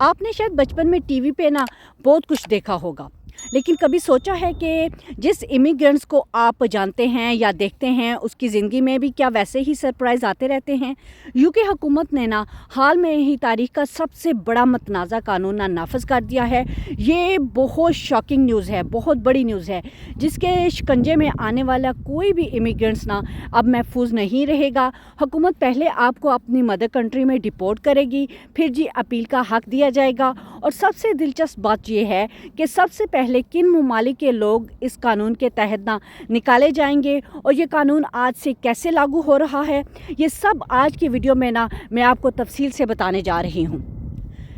आपने शायद बचपन में टीवी पे ना बहुत कुछ देखा होगा, लेकिन कभी सोचा है कि जिस इमिग्रेंट्स को आप जानते हैं या देखते हैं उसकी ज़िंदगी में भी क्या वैसे ही सरप्राइज़ आते रहते हैं। यूके हुकूमत ने ना हाल में ही तारीख का सबसे बड़ा मतनाज़ा कानून ना नाफिज कर दिया है। ये बहुत शॉकिंग न्यूज़ है, बहुत बड़ी न्यूज़ है, जिसके शिकंजे में आने वाला कोई भी इमिग्रेंट्स ना अब महफूज नहीं रहेगा। हुकूमत पहले आपको अपनी मदर कंट्री में डिपोर्ट करेगी, फिर जी अपील का हक दिया जाएगा। और सबसे दिलचस्प बात यह है कि सबसे पहले किन ममालिक के लोग इस कानून के तहत ना निकाले जाएंगे और ये कानून आज से कैसे लागू हो रहा है, ये सब आज की वीडियो में ना मैं आपको तफसील से बताने जा रही हूँ।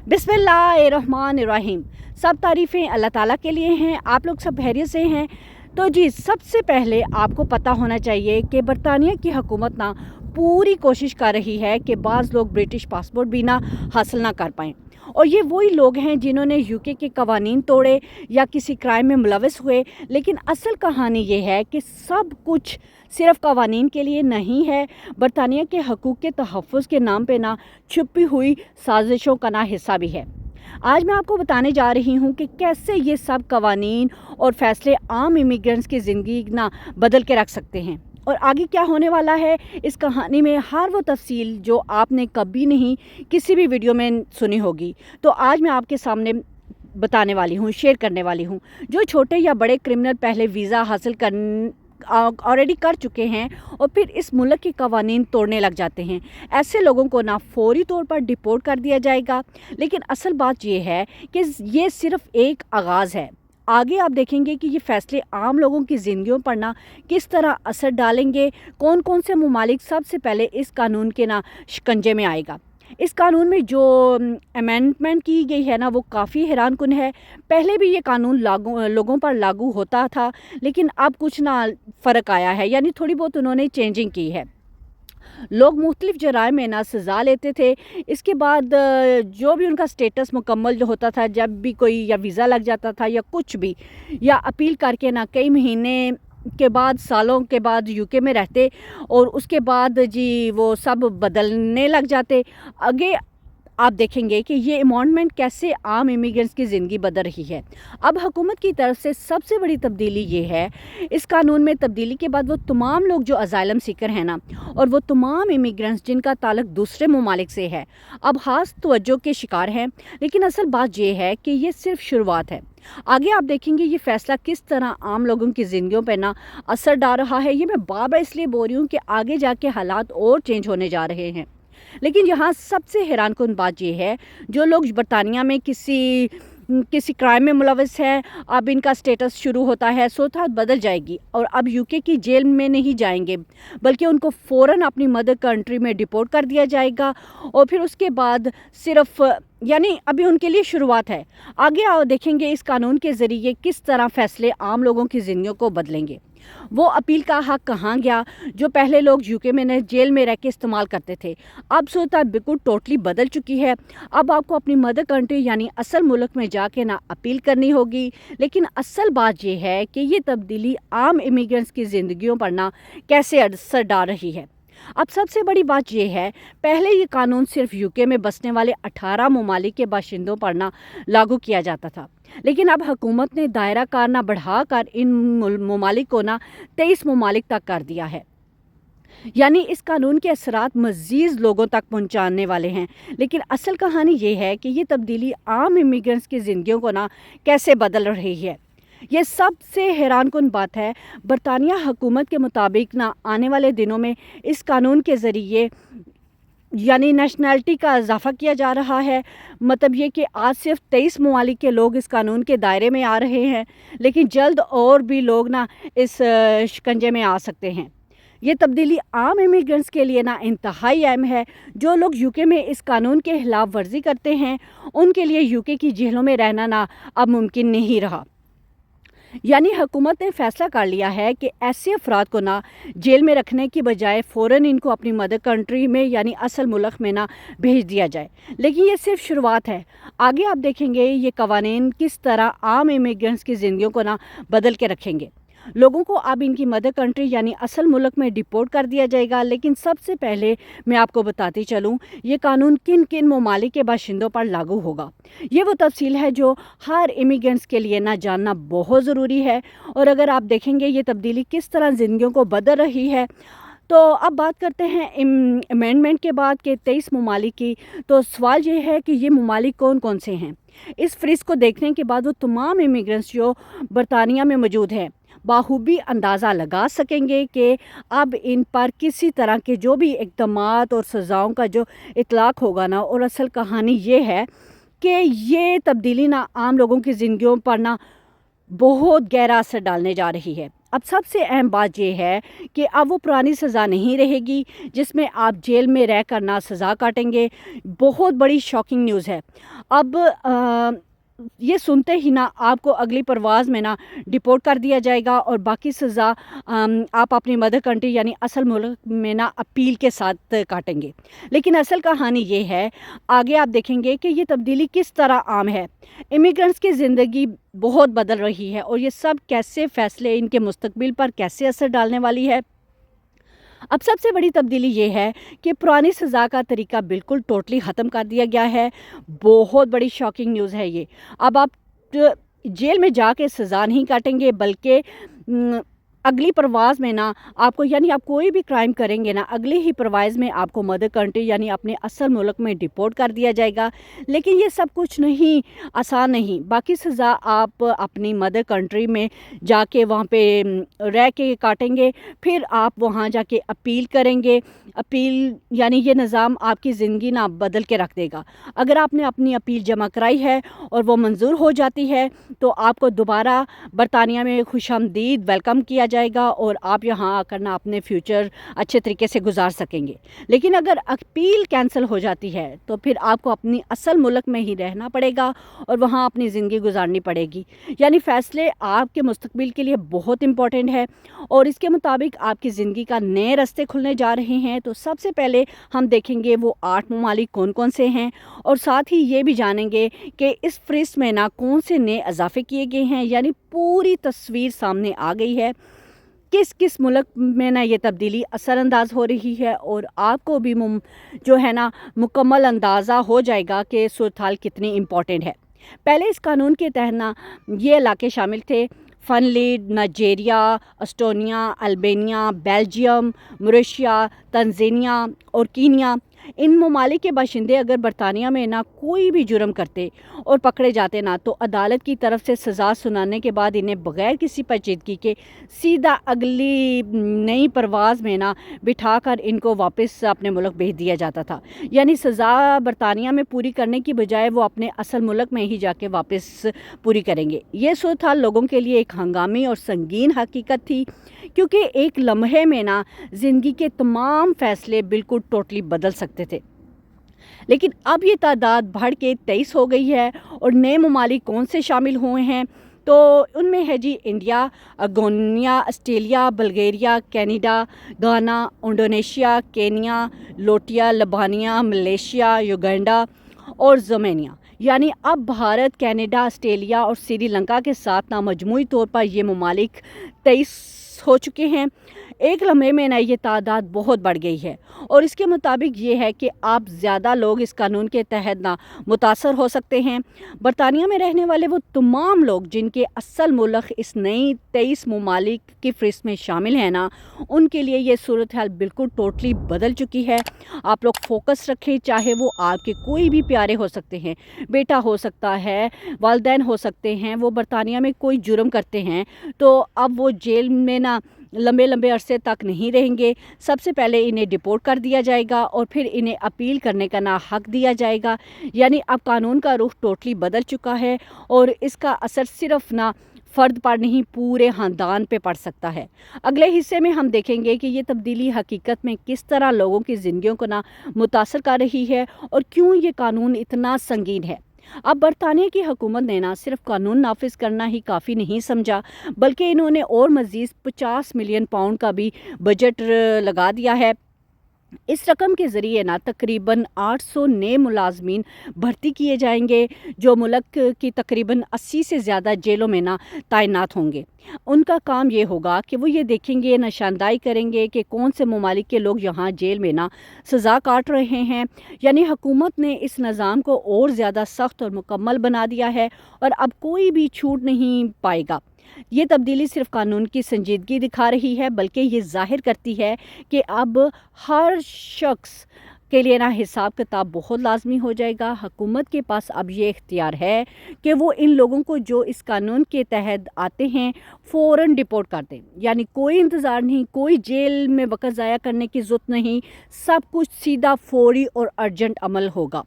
बिस्मिल्लाहिर्रहमानिर्रहीम। सब तारीफ़ें अल्लाह ताला के लिए हैं। आप लोग सब खैरियत से हैं? तो जी सबसे पहले आपको पता होना चाहिए कि बरतानिया की हुकूमत ना पूरी कोशिश कर रही है कि बाज़ लोग ब्रिटिश पासपोर्ट भी ना हासिल ना कर पाएँ, और ये वही लोग हैं जिन्होंने यूके के कवानीन तोड़े या किसी क्राइम में मुलविस हुए। लेकिन असल कहानी ये है कि सब कुछ सिर्फ कवानीन के लिए नहीं है, बरतानिया के हकूक़ के तहफ़्फ़ुज़ के नाम पे ना छुपी हुई साजिशों का ना हिस्सा भी है। आज मैं आपको बताने जा रही हूँ कि कैसे ये सब कवानीन और फ़ैसले आम इमिग्रेंट्स की ज़िंदगी ना बदल के रख सकते हैं, और आगे क्या होने वाला है इस कहानी में हर वो तफसील जो आपने कभी नहीं किसी भी वीडियो में सुनी होगी, तो आज मैं आपके सामने बताने वाली हूँ, शेयर करने वाली हूँ। जो छोटे या बड़े क्रिमिनल पहले वीज़ा हासिल ऑलरेडी कर चुके हैं और फिर इस मुल्क के कवानीन तोड़ने लग जाते हैं, ऐसे लोगों को ना फौरी तौर पर डिपोर्ट कर दिया जाएगा। लेकिन असल बात यह है कि ये सिर्फ एक आगाज़ है। आगे आप देखेंगे कि ये फ़ैसले आम लोगों की ज़िंदगियों पर ना किस तरह असर डालेंगे, कौन कौन से ममालिक सबसे पहले इस कानून के ना शिकंजे में आएगा। इस कानून में जो अमेंडमेंट की गई है ना वो काफ़ी हैरान कुन है। पहले भी ये कानून लोगों पर लागू होता था, लेकिन अब कुछ ना फ़र्क आया है, यानी थोड़ी बहुत उन्होंने चेंजिंग की है। लोग मुख्तलिफ़ जराइम में ना सज़ा लेते थे, इसके बाद जो भी उनका स्टेटस मुकम्मल जो होता था, जब भी कोई या वीज़ा लग जाता था या कुछ भी, या अपील करके ना कई महीने के बाद, सालों के बाद यूके में रहते, और उसके बाद जी वो सब बदलने लग जाते। आगे आप देखेंगे कि ये अमेंडमेंट कैसे आम इमिग्रेंट्स की ज़िंदगी बदल रही है। अब हुकूमत की तरफ से सबसे बड़ी तब्दीली ये है, इस कानून में तब्दीली के बाद वो तमाम लोग जो असाइलम सीकर हैं ना, और वो तमाम इमिग्रेंट्स जिनका ताल्लुक दूसरे ममालिक से है, अब ख़ास तवज्जो के शिकार हैं। लेकिन असल बात ये है कि ये सिर्फ शुरुआत है। आगे आप देखेंगे ये फ़ैसला किस तरह आम लोगों की ज़िंदगियों पर ना असर डाल रहा है। ये मैं बार बार इसलिए बोल रही हूँ कि आगे जाके हालात और चेंज होने जा रहे हैं। लेकिन यहाँ सबसे हैरान कुन बात यह है, जो लोग बरतानिया में किसी क्राइम में मुलविस है, अब इनका स्टेटस शुरू होता है, सोचात बदल जाएगी और अब यूके की जेल में नहीं जाएंगे, बल्कि उनको फ़ौरन अपनी मदर कंट्री में डिपोर्ट कर दिया जाएगा। और फिर उसके बाद सिर्फ, यानी अभी उनके लिए शुरुआत है। आगे आओ देखेंगे इस कानून के ज़रिए किस तरह फ़ैसले आम लोगों की ज़िंदगियों को बदलेंगे। वो अपील का हक़ कहाँ गया जो पहले लोग यूके में जेल में रह के इस्तेमाल करते थे। अब सूरत बिल्कुल टोटली बदल चुकी है। अब आपको अपनी मदर कंट्री यानी असल मुल्क में जाके ना अपील करनी होगी। लेकिन असल बात यह है कि ये तब्दीली आम इमिग्रेंट्स की ज़िंदगियों पर ना कैसे असर डाल रही है। अब सबसे बड़ी बात यह है, पहले ये कानून सिर्फ यूके में बसने वाले 18 ममालिक के बाशिंदों पर ना लागू किया जाता था, लेकिन अब हुकूमत ने दायरा कार ना बढ़ाकर इन ममालिक को ना 23 ममालिक तक कर दिया है। यानी इस कानून के असरात मज़ीद लोगों तक पहुंचाने वाले हैं। लेकिन असल कहानी ये है कि ये तब्दीली आम इमिग्रेंट्स की ज़िंदगियों को ना कैसे बदल रही है। ये सबसे हैरान कुन बात है। बरतानिया हुकूमत के मुताबिक ना आने वाले दिनों में इस कानून के ज़रिए यानी नेशनैलिटी का इजाफ़ा किया जा रहा है। मतलब ये कि आज सिर्फ 23 ममालिक के लोग इस कानून के दायरे में आ रहे हैं, लेकिन जल्द और भी लोग ना इस शिकंजे में आ सकते हैं। ये तब्दीली आम इमिग्रेंट्स के लिए ना इंतहाई अहम है। जो लोग यूके में इस कानून के खिलाफ वर्जी करते हैं, उनके लिए यूके की जेलों में रहना ना अब मुमकिन नहीं रहा। यानी हुकूमत ने फ़ैसला कर लिया है कि ऐसे अफराद को ना जेल में रखने की बजाय फ़ौरन इनको अपनी मदर कंट्री में यानी असल मुल्क में ना भेज दिया जाए। लेकिन ये सिर्फ शुरुआत है। आगे आप देखेंगे ये कवानीन किस तरह आम इमिग्रेंट्स की ज़िंदगियों को ना बदल के रखेंगे। लोगों को अब इनकी मदर कंट्री यानी असल मुल्क में डिपोर्ट कर दिया जाएगा। लेकिन सबसे पहले मैं आपको बताती चलूँ ये कानून किन किन ममालिक के बाशिंदों पर लागू होगा। ये वो तफसील है जो हर इमिग्रेंट्स के लिए ना जानना बहुत ज़रूरी है। और अगर आप देखेंगे ये तब्दीली किस तरह ज़िंदगियों को बदल रही है। तो अब बात करते हैं अमेंडमेंट के बाद के 23 ममालिक की। तो सवाल ये है कि ये ममालिक कौन कौन से हैं। इस फ्रिज को देखने के बाद वो तमाम इमिग्रेंट्स जो बरतानिया में मौजूद हैं बाखूबी अंदाज़ा लगा सकेंगे कि अब इन पर किसी तरह के जो भी इक़दामात और सज़ाओं का जो इतलाक़ होगा ना। और असल कहानी ये है कि ये तब्दीली ना आम लोगों की ज़िंदगियों पर ना बहुत गहरा असर डालने जा रही है। अब सबसे अहम बात यह है कि अब वो पुरानी सज़ा नहीं रहेगी जिसमें आप जेल में रह कर ना सज़ा काटेंगे। बहुत बड़ी शॉकिंग न्यूज़ है। अब ये सुनते ही ना आपको अगली परवाज़ में ना डिपोर्ट कर दिया जाएगा और बाकी सज़ा आप अपनी मदर कंट्री यानी असल मुल्क में ना अपील के साथ काटेंगे। लेकिन असल कहानी ये है, आगे आप देखेंगे कि ये तब्दीली किस तरह आम है। इमिग्रेंट्स की ज़िंदगी बहुत बदल रही है और ये सब कैसे फ़ैसले इनके मुस्तकबिल पर कैसे असर डालने वाली है। अब सबसे बड़ी तब्दीली ये है कि पुरानी सज़ा का तरीका बिल्कुल टोटली ख़त्म कर दिया गया है। बहुत बड़ी शॉकिंग न्यूज़ है ये। अब आप जेल में जाके सज़ा नहीं काटेंगे बल्कि अगली परवाज़ में ना आपको यानी आप कोई भी क्राइम करेंगे ना अगली ही परवाज़ में आपको मदर कंट्री यानी अपने असल मुल्क में डिपोर्ट कर दिया जाएगा। लेकिन ये सब कुछ नहीं आसान नहीं। बाकी सज़ा आप अपनी मदर कंट्री में जाके वहाँ पे रह के काटेंगे। फिर आप वहाँ जाके अपील करेंगे। अपील यानी ये निज़ाम आपकी ज़िंदगी ना बदल के रख देगा। अगर आपने अपनी अपील जमा कराई है और वो मंजूर हो जाती है तो आपको दोबारा बरतानिया में खुशामदीद वेलकम किया जाएगा और आप यहाँ आकर ना अपने फ्यूचर अच्छे तरीके से गुजार सकेंगे। लेकिन अगर अपील कैंसिल हो जाती है तो फिर आपको अपनी असल मुल्क में ही रहना पड़ेगा और वहाँ अपनी ज़िंदगी गुजारनी पड़ेगी। यानी फ़ैसले आपके मुस्तकबिल के लिए बहुत इम्पोर्टेंट है और इसके मुताबिक आपकी ज़िंदगी का नए रास्ते खुलने जा रहे हैं। तो सबसे पहले हम देखेंगे वो 8 ममालिक कौन कौन से हैं और साथ ही ये भी जानेंगे कि इस फ़हरिस्त में ना कौन से नए इजाफे किए गए हैं। यानी पूरी तस्वीर सामने आ गई है किस किस मुल्क में ना ये तब्दीली असरअंदाज हो रही है और आपको भी जो है ना मुकम्मल अंदाज़ा हो जाएगा कि सूरत हाल कितनी इम्पॉर्टेंट है। पहले इस कानून के तहत ना ये इलाके शामिल थे Finland, Nigeria, Estonia, Albania, Belgium, Mauritius, Tanzania और कीनिया। इन ममालिक के बाशिंदे अगर बरतानिया में ना कोई भी जुर्म करते और पकड़े जाते ना तो अदालत की तरफ से सज़ा सुनाने के बाद इन्हें बग़ैर किसी पेचीदगी के सीधा अगली नई परवाज़ में ना बिठाकर इनको वापस अपने मुल्क भेज दिया जाता था। यानी सज़ा बरतानिया में पूरी करने की बजाय वो अपने असल मुल्क में ही जाके वापस पूरी करेंगे। ये सूरत हाल लोगों के लिए एक हंगामी और संगीन हकीकत थी क्योंकि एक लम्हे में ना ज़िंदगी के तमाम फ़ैसले बिल्कुल टोटली बदल सकते थे। लेकिन अब ये तादाद बढ़ के 23 हो गई है और नए ममालिक कौन से शामिल हुए हैं तो उनमें है जी इंडिया, अगोनिया, ऑस्ट्रेलिया, बल्गेरिया, कनाडा, गाना, इंडोनेशिया, केनिया, लोटिया, लबानिया, मलेशिया, युगांडा और ज़ोमेनिया। यानी अब भारत, कनाडा, ऑस्ट्रेलिया और श्रीलंका के साथ ना मजमूई तौर पर ये ममालिक 23 हो चुके हैं। एक लम्हे में ना ये तादाद बहुत बढ़ गई है और इसके मुताबिक ये है कि आप ज़्यादा लोग इस कानून के तहत ना मुतासर हो सकते हैं। बरतानिया में रहने वाले वो तमाम लोग जिनके असल मुल्क इस नई 23 ममालिक की फ़हरिस्त में शामिल हैं ना उनके लिए ये सूरत हाल बिल्कुल टोटली बदल चुकी है। आप लोग फोकस रखें, चाहे वो आपके कोई भी प्यारे हो सकते हैं, बेटा हो सकता है, वालिदैन हो सकते हैं, वो बरतानिया में कोई जुर्म करते हैं तो अब वो जेल में ना लंबे लंबे अरसे तक नहीं रहेंगे। सबसे पहले इन्हें डिपोर्ट कर दिया जाएगा और फिर इन्हें अपील करने का ना हक दिया जाएगा। यानी अब कानून का रुख टोटली बदल चुका है और इसका असर सिर्फ ना फ़र्द पर नहीं पूरे ख़ानदान पे पड़ सकता है। अगले हिस्से में हम देखेंगे कि ये तब्दीली हकीकत में किस तरह लोगों की ज़िंदगियों को ना मुतासर कर रही है और क्यों ये कानून इतना संगीन है। अब बरतानिया की हुकूमत ने ना सिर्फ कानून नाफिज करना ही काफ़ी नहीं समझा बल्कि इन्होंने और मज़ीद 50 मिलियन पाउंड का भी बजट लगा दिया है इस रकम के ज़रिए ना तकरीबन 800 नए मुलाजमीन भर्ती किए जाएंगे, जो मुल्क की तकरीबन 80 से ज़्यादा जेलों में ना तैनात होंगे। उनका काम ये होगा कि वो ये देखेंगे, निशानदाही करेंगे कि कौन से ममालिक के लोग यहाँ जेल में ना सज़ा काट रहे हैं। यानी हुकूमत ने इस निज़ाम को और ज़्यादा सख्त और मुकम्मल बना दिया है और अब कोई भी छूट नहीं पाएगा। ये तब्दीली सिर्फ कानून की संजीदगी दिखा रही है, बल्कि ये ज़ाहिर करती है कि अब हर शख्स के लिए ना हिसाब किताब बहुत लाजमी हो जाएगा। हुकूमत के पास अब ये इख्तियार है कि वो इन लोगों को जो इस कानून के तहत आते हैं फ़ौरन डिपोर्ट कर दें। यानी कोई इंतज़ार नहीं, कोई जेल में वक्त ज़ाया करने की ज़रूरत नहीं, सब कुछ सीधा फौरी और अर्जेंट अमल होगा।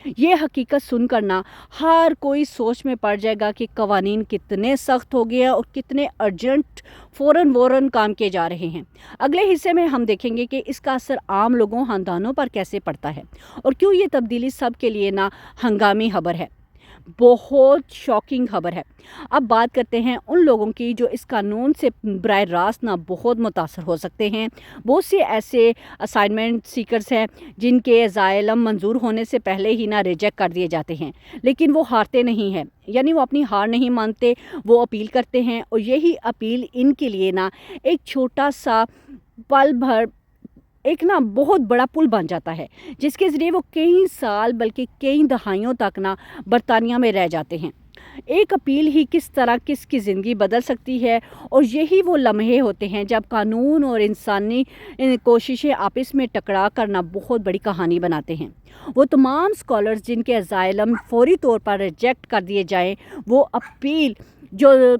ये हकीकत सुनकर ना हर कोई सोच में पड़ जाएगा कि कवानीन कितने सख्त हो गए हैं और कितने अर्जेंट फ़ौरन काम किए जा रहे हैं। अगले हिस्से में हम देखेंगे कि इसका असर आम लोगों, खानदानों पर कैसे पड़ता है और क्यों ये तब्दीली सब के लिए ना हंगामी खबर है, बहुत शॉकिंग खबर है। अब बात करते हैं उन लोगों की जो इस कानून से बराह रास्त ना बहुत मुतासर हो सकते हैं। बहुत से ऐसे असाइनमेंट सीकर्स हैं जिनके असाइलम मंजूर होने से पहले ही ना रिजेक्ट कर दिए जाते हैं, लेकिन वो हारते नहीं हैं। यानी वो अपनी हार नहीं मानते, वो अपील करते हैं और यही अपील इनके लिए ना एक छोटा सा पल भर एक ना बहुत बड़ा पुल बन जाता है, जिसके ज़रिए वो कई साल बल्कि कई दहाइयों तक ना बरतानिया में रह जाते हैं। एक अपील ही किस तरह किसकी ज़िंदगी बदल सकती है और यही वो लम्हे होते हैं जब कानून और इंसानी कोशिशें आपस में टकरा करना बहुत बड़ी कहानी बनाते हैं। वो तमाम स्कॉलर्स जिनके असाइलम फौरी तौर पर रिजेक्ट कर दिए जाएं, वो अपील जो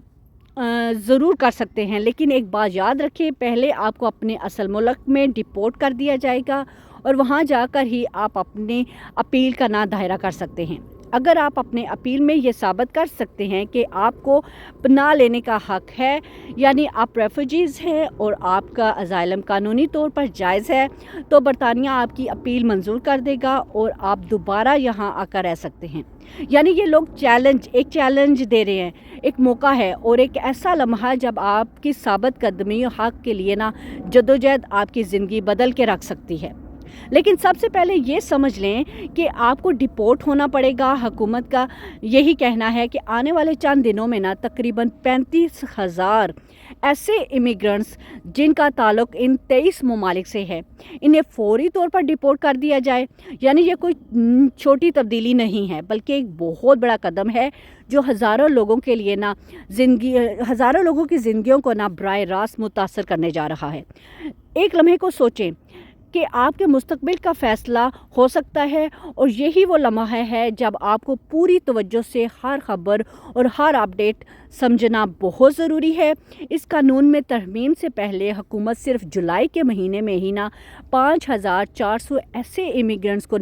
ज़रूर कर सकते हैं, लेकिन एक बात याद रखें, पहले आपको अपने असल मुल्क में डिपोर्ट कर दिया जाएगा और वहाँ जाकर ही आप अपने अपील का ना दायरा कर सकते हैं। अगर आप अपने अपील में ये साबित कर सकते हैं कि आपको पनाह लेने का हक़ है, यानी आप रेफ्यूजीज़ हैं और आपका असाइलम कानूनी तौर पर जायज़ है, तो बरतानिया आपकी अपील मंजूर कर देगा और आप दोबारा यहाँ आकर रह सकते हैं। यानी ये लोग एक चैलेंज दे रहे हैं, एक मौका है और एक ऐसा लम्हा जब आपकी साबित कदमी हक़ के लिए ना जदोजहद आपकी ज़िंदगी बदल के रख सकती है। लेकिन सबसे पहले ये समझ लें कि आपको डिपोर्ट होना पड़ेगा। हुकूमत का यही कहना है कि आने वाले चंद दिनों में ना तकरीबन 35,000 ऐसे इमिग्रेंट्स जिनका ताल्लुक़ इन 23 ममालिक से है, इन्हें फौरी तौर पर डिपोर्ट कर दिया जाए। यानी ये कोई छोटी तब्दीली नहीं है, बल्कि एक बहुत बड़ा कदम है जो हज़ारों लोगों की ज़िंदगियों को ना बराह रास्त मुतासर करने जा रहा है। एक लम्हे को सोचें कि आपके मुस्तकबिल का फ़ैसला हो सकता है और यही वो लम्हा है जब आपको पूरी तवज्जो से हर ख़बर और हर अपडेट समझना बहुत ज़रूरी है। इस कानून में तरमीम से पहले हुकूमत सिर्फ जुलाई के महीने में ही ना 5,400 ऐसे इमिग्रेंट्स को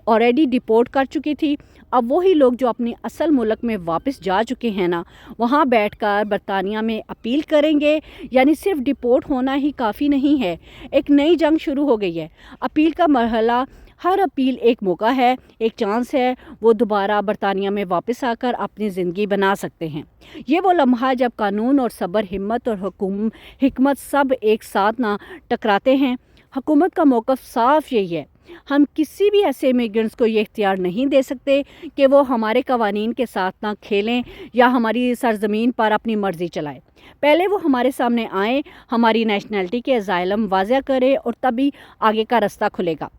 ऑलरेडी डिपोर्ट कर चुकी थी। अब वही लोग जो अपनी असल मुल्क में वापस जा चुके हैं ना, वहाँ बैठकर बरतानिया में अपील करेंगे। यानी सिर्फ डिपोर्ट होना ही काफ़ी नहीं है, एक नई जंग शुरू हो गई है। अपील का मरहला, हर अपील एक मौका है, एक चांस है, वो दोबारा बरतानिया में वापस आकर अपनी ज़िंदगी बना सकते हैं। ये वो लम्हा जब कानून और सब्र, हिम्मत और हिकमत सब एक साथ ना टकराते हैं। हुकूमत का मौक़िफ़ साफ यही है, हम किसी भी ऐसे इमिग्रेंट्स को ये इख्तियार नहीं दे सकते कि वो हमारे कवानीन के साथ ना खेलें या हमारी सरज़मीन पर अपनी मर्ज़ी चलाएं। पहले वो हमारे सामने आएँ, हमारी नेशनैलिटी के असाइलम वाज़ह करें और तभी आगे का रास्ता खुलेगा।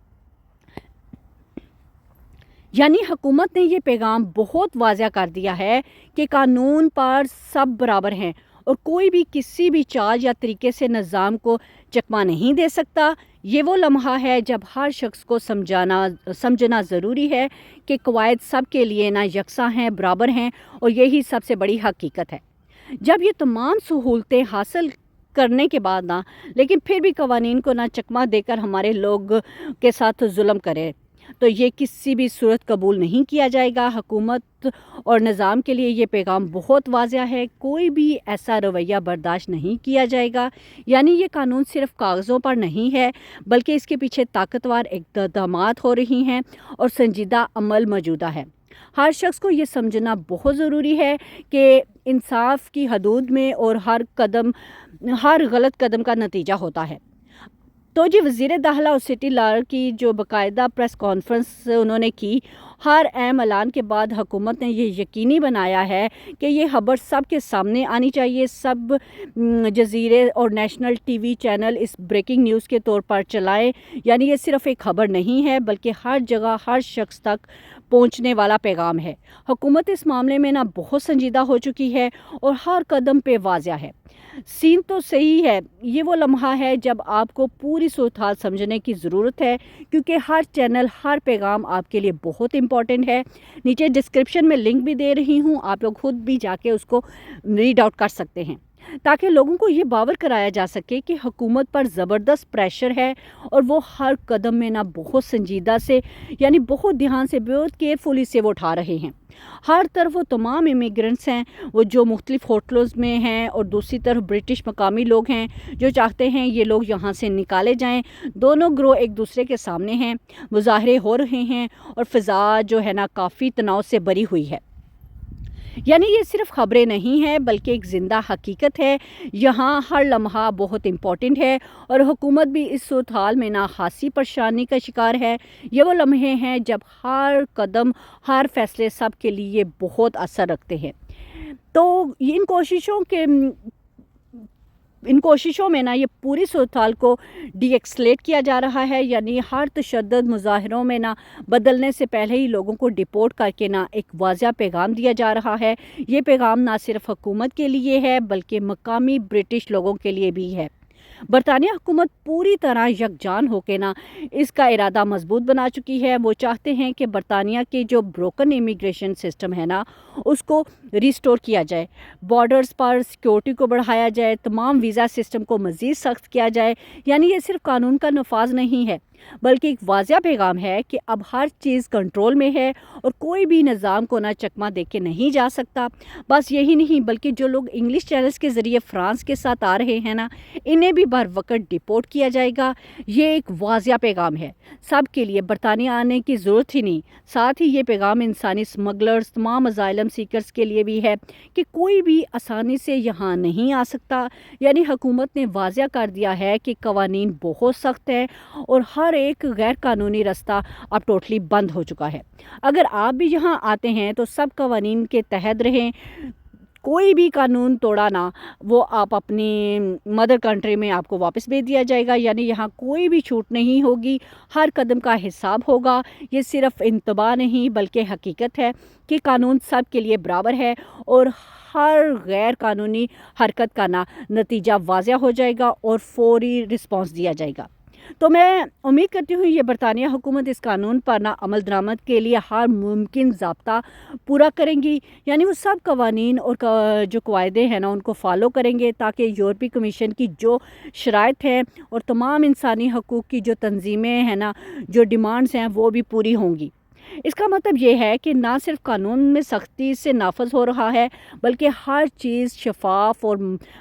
यानी हुकूमत ने ये पैगाम बहुत वाज़ह कर दिया है कि कानून पर सब बराबर हैं और कोई भी किसी भी चाल या तरीके से निज़ाम को चकमा नहीं दे सकता। ये वो लम्हा है जब हर शख्स को समझना ज़रूरी है कि कवायद सब के लिए ना यकसा हैं, बराबर हैं और यही सबसे बड़ी हकीकत है। जब ये तमाम सहूलतें हासिल करने के बाद ना लेकिन फिर भी कवानीन को ना चकमा देकर हमारे लोग के साथ जुल्म करे, तो ये किसी भी सूरत कबूल नहीं किया जाएगा। हुकूमत और निज़ाम के लिए ये पैगाम बहुत वाज़ह है, कोई भी ऐसा रवैया बर्दाश्त नहीं किया जाएगा। यानी ये कानून सिर्फ कागज़ों पर नहीं है, बल्कि इसके पीछे ताकतवर इक़दामात हो रही हैं और संजीदा अमल मौजूदा है। हर शख्स को ये समझना बहुत ज़रूरी है कि इंसाफ की हदूद में और हर गलत कदम का नतीजा होता है। تو جی وزیر داخلہ اور سٹی لار کی جو باقاعدہ پریس کانفرنس انہوں نے کی، ہر اہم اعلان کے بعد حکومت نے یہ یقینی بنایا ہے کہ یہ خبر سب کے سامنے آنی چاہیے، سب جزیرے اور نیشنل ٹی وی چینل اس بریکنگ نیوز کے طور پر چلائیں، یعنی یہ صرف ایک خبر نہیں ہے بلکہ ہر جگہ ہر شخص تک پہنچنے والا پیغام ہے۔ حکومت اس معاملے میں بہت سنجیدہ ہو چکی ہے اور ہر قدم پہ واضح ہے۔ سین تو صحیح ہے، یہ وہ لمحہ ہے جب آپ کو پوری صورتحال سمجھنے کی ضرورت ہے، کیونکہ ہر چینل ہر پیغام آپ کے لیے بہت امپورٹنٹ ہے۔ نیچے ڈسکرپشن میں لنک بھی دے رہی ہوں، آپ لوگ خود بھی جا کے اس کو ریڈ آؤٹ کر سکتے ہیں، تاکہ لوگوں کو یہ باور کرایا جا سکے کہ حکومت پر زبردست پریشر ہے اور وہ ہر قدم میں بہت سنجیدہ سے، یعنی بہت دھیان سے، بہت کیئرفلی سے وہ اٹھا رہے ہیں۔ ہر طرف وہ تمام امیگرنٹس ہیں وہ جو مختلف ہوٹلوں میں ہیں، اور دوسری طرف برٹش مقامی لوگ ہیں جو چاہتے ہیں یہ لوگ یہاں سے نکالے جائیں۔ دونوں گروہ ایک دوسرے کے سامنے ہیں، مظاہرے ہو رہے ہیں اور فضا جو ہے کافی تناؤ سے بھری ہوئی ہے۔ یعنی یہ صرف خبریں نہیں ہیں بلکہ ایک زندہ حقیقت ہے، یہاں ہر لمحہ بہت امپورٹنٹ ہے اور حکومت بھی اس صورتحال میں خاصی پریشانی کا شکار ہے۔ یہ وہ لمحے ہیں جب ہر قدم، ہر فیصلے سب کے لیے بہت اثر رکھتے ہیں۔ تو ان کوششوں میں یہ پوری صورتحال کو ڈی ایکسلیٹ کیا جا رہا ہے، یعنی ہر تشدد مظاہروں میں بدلنے سے پہلے ہی لوگوں کو ڈپورٹ کر کے ایک واضح پیغام دیا جا رہا ہے۔ یہ پیغام نہ صرف حکومت کے لیے ہے بلکہ مقامی برٹش لوگوں کے لیے بھی ہے۔ برطانیہ حکومت پوری طرح یکجان ہو کے اس کا ارادہ مضبوط بنا چکی ہے۔ وہ چاہتے ہیں کہ برطانیہ کے جو بروکن امیگریشن سسٹم ہے اس کو ریسٹور کیا جائے، بارڈرز پر سیکیورٹی کو بڑھایا جائے، تمام ویزا سسٹم کو مزید سخت کیا جائے۔ یعنی یہ صرف قانون کا نفاذ نہیں ہے بلکہ ایک واضح پیغام ہے کہ اب ہر چیز کنٹرول میں ہے اور کوئی بھی نظام کو چکما دے کے نہیں جا سکتا۔ بس یہی نہیں بلکہ جو لوگ انگلش چینلز کے ذریعے فرانس کے ساتھ آ رہے ہیں انہیں بھی بر وقت ڈپورٹ کیا جائے گا۔ یہ ایک واضح پیغام ہے سب کے لیے، برطانیہ آنے کی ضرورت ہی نہیں۔ ساتھ ہی یہ پیغام انسانی سمگلرز، تمام اسائلم سیکرز کے لیے بھی ہے کہ کوئی بھی آسانی سے یہاں نہیں آ سکتا۔ یعنی حکومت نے واضح کر دیا ہے کہ قوانین بہت سخت ہیں اور ہر ایک غیر قانونی رستہ اب ٹوٹلی بند ہو چکا ہے۔ اگر آپ بھی یہاں آتے ہیں تو سب قوانین کے تحت رہیں، کوئی بھی قانون توڑا وہ آپ اپنی مدر کنٹری میں آپ کو واپس بھیج دیا جائے گا۔ یعنی یہاں کوئی بھی چھوٹ نہیں ہوگی، ہر قدم کا حساب ہوگا۔ یہ صرف انتباہ نہیں بلکہ حقیقت ہے کہ قانون سب کے لیے برابر ہے اور ہر غیر قانونی حرکت کا نتیجہ واضح ہو جائے گا اور فوری رسپانس دیا جائے گا۔ تو میں امید کرتی ہوں یہ برطانیہ حکومت اس قانون پر عمل درآمد کے لیے ہر ممکن ضابطہ پورا کریں گی، یعنی وہ سب قوانین اور جو قواعدے ہیں ان کو فالو کریں گے تاکہ یورپی کمیشن کی جو شرائط ہیں اور تمام انسانی حقوق کی جو تنظیمیں ہیں جو ڈیمانڈز ہیں وہ بھی پوری ہوں گی۔ اس کا مطلب یہ ہے کہ نہ صرف قانون میں سختی سے نافذ ہو رہا ہے بلکہ ہر چیز شفاف اور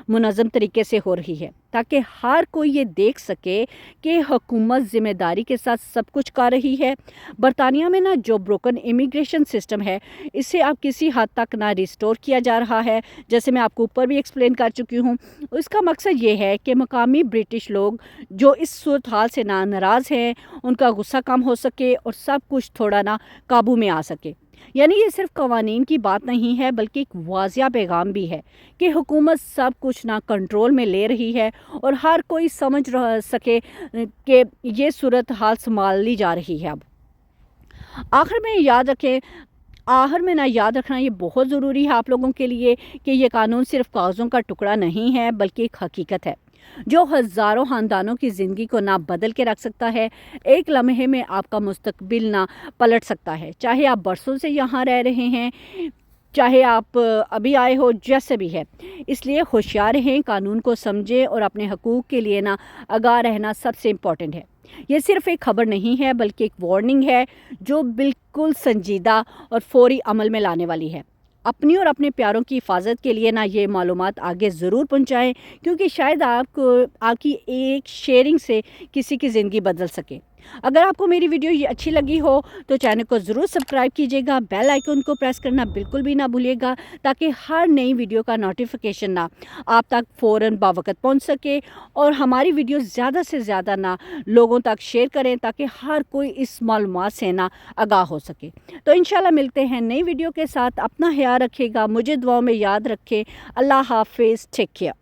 منظم طریقے سے ہو رہی ہے، تاکہ ہر کوئی یہ دیکھ سکے کہ حکومت ذمہ داری کے ساتھ سب کچھ کر رہی ہے۔ برطانیہ میں جو بروکن امیگریشن سسٹم ہے اسے اب کسی حد تک ریسٹور کیا جا رہا ہے، جیسے میں آپ کو اوپر بھی ایکسپلین کر چکی ہوں۔ اس کا مقصد یہ ہے کہ مقامی برٹش لوگ جو اس صورتحال سے ناراض ہیں ان کا غصہ کم ہو سکے اور سب کچھ تھوڑا قابو میں آ سکے۔ یعنی یہ صرف قوانین کی بات نہیں ہے بلکہ ایک واضح پیغام بھی ہے کہ حکومت سب کچھ کنٹرول میں لے رہی ہے اور ہر کوئی سمجھ سکے کہ یہ صورتحال سنبھال لی جا رہی ہے۔ اب آخر میں یاد رکھنا یہ بہت ضروری ہے آپ لوگوں کے لیے کہ یہ قانون صرف کاغذوں کا ٹکڑا نہیں ہے بلکہ ایک حقیقت ہے جو ہزاروں خاندانوں کی زندگی کو بدل کے رکھ سکتا ہے۔ ایک لمحے میں آپ کا مستقبل پلٹ سکتا ہے، چاہے آپ برسوں سے یہاں رہ رہے ہیں، چاہے آپ ابھی آئے ہو، جیسے بھی ہے۔ اس لیے ہوشیار رہیں، قانون کو سمجھیں اور اپنے حقوق کے لیے آگاہ رہنا سب سے امپورٹنٹ ہے۔ یہ صرف ایک خبر نہیں ہے بلکہ ایک وارننگ ہے جو بالکل سنجیدہ اور فوری عمل میں لانے والی ہے۔ اپنی اور اپنے پیاروں کی حفاظت کے لیے یہ معلومات آگے ضرور پہنچائیں، کیونکہ شاید آپ کی ایک شیئرنگ سے کسی کی زندگی بدل سکے۔ अगर आपको मेरी वीडियो ये अच्छी लगी हो तो चैनल को ज़रूर सब्सक्राइब कीजिएगा, बेल आइकन को प्रेस करना बिल्कुल भी ना भूलिएगा, ताकि हर नई वीडियो का नोटिफिकेशन ना आप तक फ़ौरन बावक़्त पहुंच सके और हमारी वीडियो ज़्यादा से ज़्यादा ना लोगों तक शेयर करें, ताकि हर कोई इस मालूमात से ना आगाह हो सके। तो इंशाल्लाह मिलते हैं नई वीडियो के साथ। अपना ख्याल रखिएगा, मुझे दुआओं में याद रखें। अल्लाह हाफ़िज़, टेक केयर।